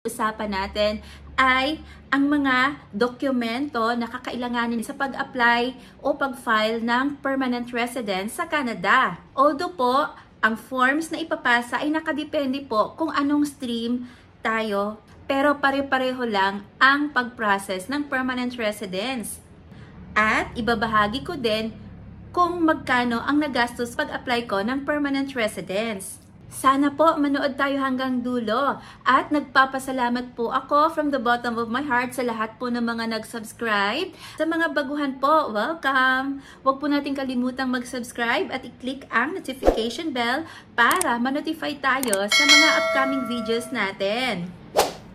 Usapan natin ay ang mga dokumento na kakailanganin sa pag-apply o pag-file ng permanent residence sa Canada. Although po, ang forms na ipapasa ay nakadepende po kung anong stream tayo, pero pare-pareho lang ang pag-process ng permanent residence. At ibabahagi ko din kung magkano ang nagastos pag-apply ko ng permanent residence. Sana po manood tayo hanggang dulo at nagpapasalamat po ako from the bottom of my heart sa lahat po ng mga nag-subscribe. Sa mga baguhan po, welcome! Huwag po natin kalimutang mag-subscribe at i-click ang notification bell para ma-notify tayo sa mga upcoming videos natin.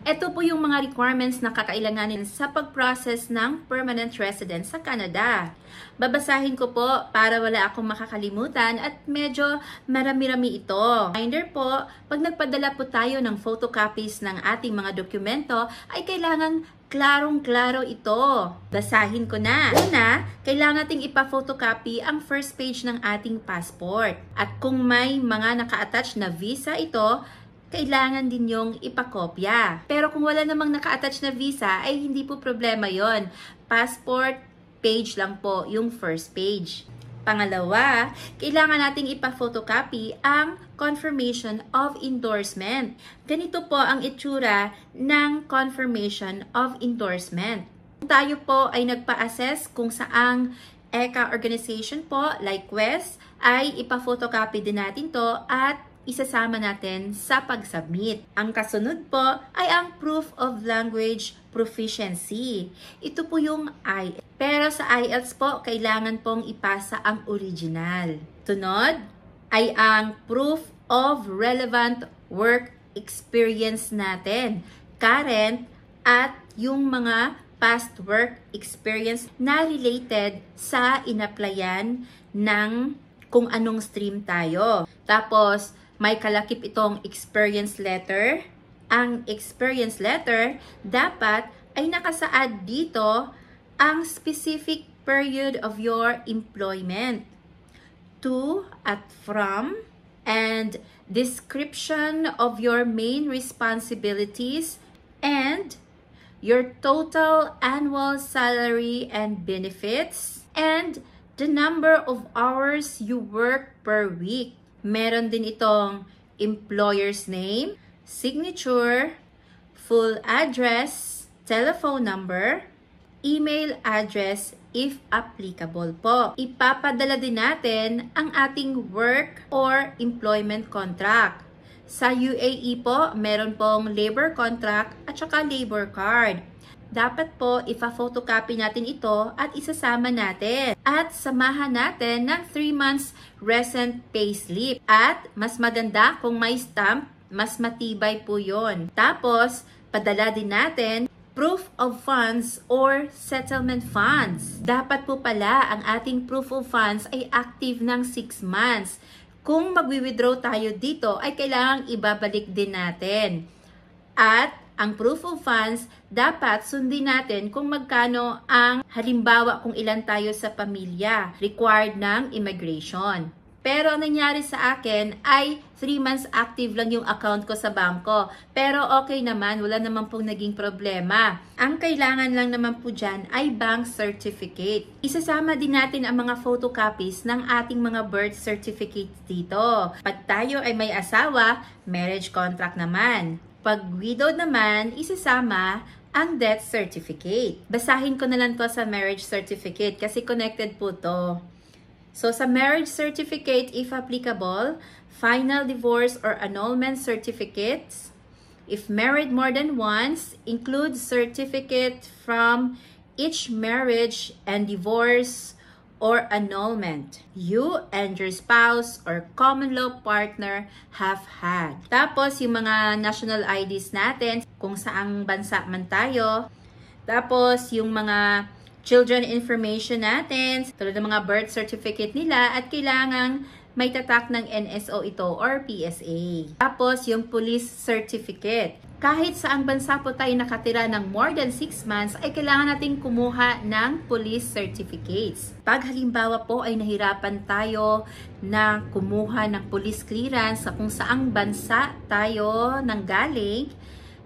Ito po yung mga requirements na kakailanganin sa pag-process ng permanent residence sa Canada. Babasahin ko po para wala akong makakalimutan at medyo marami-rami ito. Reminder po, pag nagpadala po tayo ng photocopies ng ating mga dokumento, ay kailangan klarong-klaro ito. Basahin ko na. Una, kailangan nating ipa-photocopy ang first page ng ating passport. At kung may mga naka-attach na visa ito, kailangan din yung ipakopya. Pero kung wala namang naka-attach na visa, ay hindi po problema yon. Passport page lang po yung first page. Pangalawa, kailangan nating ipa-photocopy ang confirmation of endorsement. Ganito po ang itsura ng confirmation of endorsement. Tayo po ay nagpa-assess kung saang ECA organization po, like WES, ay ipa-photocopy din natin to at isasama natin sa pag-submit. Ang kasunod po ay ang Proof of Language Proficiency. Ito po yung IELTS. Pero sa IELTS po, kailangan pong ipasa ang original. Sunod ay ang Proof of Relevant Work Experience natin. Current at yung mga past work experience na related sa inapplyan ng kung anong stream tayo. Tapos, may kalakip itong experience letter. Ang experience letter, dapat ay nakasaad dito ang specific period of your employment. To at from, and description of your main responsibilities, and your total annual salary and benefits, and the number of hours you work per week. Meron din itong employer's name, signature, full address, telephone number, email address if applicable po. Ipapadala din natin ang ating work or employment contract. Sa UAE po, meron pong labor contract at saka labor card. Dapat po ipa-photocopy natin ito at isasama natin. At samahan natin ng 3 months recent payslip. At mas maganda kung may stamp, mas matibay po yon. Tapos, padala din natin proof of funds or settlement funds. Dapat po pala ang ating proof of funds ay active ng 6 months. Kung magwi-withdraw tayo dito, ay kailangang ibabalik din natin. At ang proof of funds, dapat sundin natin kung magkano ang halimbawa kung ilan tayo sa pamilya, required ng immigration. Pero ang nangyari sa akin ay 3 months active lang yung account ko sa bangko. Pero okay naman, wala naman pong naging problema. Ang kailangan lang naman po dyan ay bank certificate. Isasama din natin ang mga photocopies ng ating mga birth certificates dito. Pag tayo ay may asawa, marriage contract naman. Pag widowed naman, isasama ang death certificate. Basahin ko na lang to sa marriage certificate kasi connected po to. So sa marriage certificate, if applicable, final divorce or annulment certificates. If married more than once, include certificate from each marriage and divorce or annulment you and your spouse or common law partner have had. Tapos, yung mga national IDs natin, kung saang bansa man tayo. Tapos, yung mga children information natin, tulad ng mga birth certificate nila, at kailangang may tatak ng NSO ito or PSA. Tapos, yung police certificate. Kahit saang bansa po tayo nakatira ng more than 6 months, ay kailangan natin kumuha ng police certificates. Pag halimbawa po ay nahirapan tayo na kumuha ng police clearance sa kung saang bansa tayo nanggaling,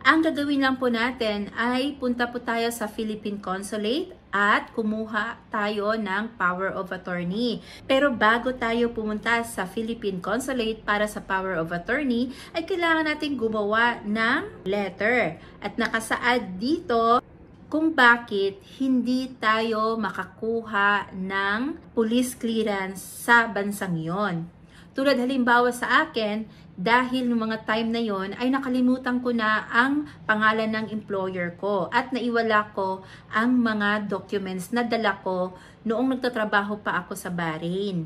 Ang gagawin lang po natin ay punta po tayo sa Philippine Consulate at kumuha tayo ng power of attorney. Pero bago tayo pumunta sa Philippine Consulate para sa power of attorney, ay kailangan natin gumawa ng letter. At nakasaad dito kung bakit hindi tayo makakuha ng police clearance sa bansang yon. Tulad halimbawa sa akin, dahil ng mga time na yon ay nakalimutan ko na ang pangalan ng employer ko at naiwala ko ang mga documents na dala ko noong nagtatrabaho pa ako sa Bahrain.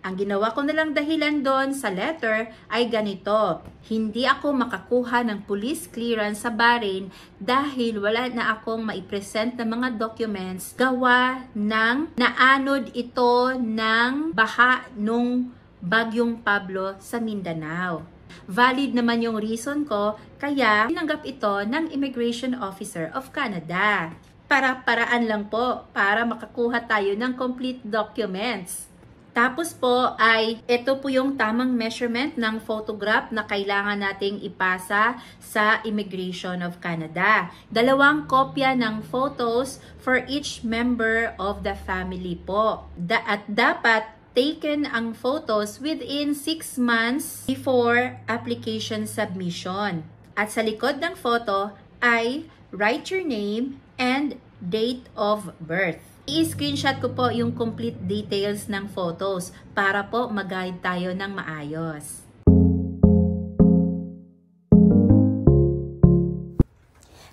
Ang ginawa ko na lang dahilan doon sa letter ay ganito: hindi ako makakuha ng police clearance sa Bahrain dahil wala na akong maipresent na mga documents gawa ng naanod ito ng baha nung Bagyong Pablo sa Mindanao. Valid naman yung reason ko, kaya tinanggap ito ng Immigration Officer of Canada. Para-paraan lang po para makakuha tayo ng complete documents. Tapos po ay ito po yung tamang measurement ng photograph na kailangan nating ipasa sa Immigration of Canada. 2 kopya ng photos for each member of the family po. At dapat taken ang photos within 6 months before application submission. At sa likod ng photo ay write your name and date of birth. I-screenshot ko po yung complete details ng photos para po mag-guide tayo ng maayos.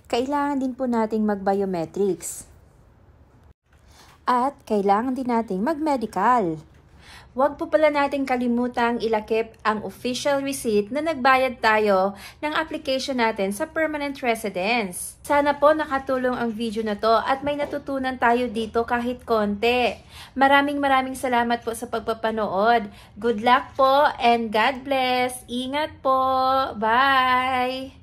Kailangan din po nating mag-biometrics. At kailangan din nating mag-medical. Huwag po pala natin kalimutang ilakip ang official receipt na nagbayad tayo ng application natin sa permanent residence. Sana po nakatulong ang video na to at may natutunan tayo dito kahit konti. Maraming salamat po sa pagpapanood. Good luck po and God bless. Ingat po. Bye!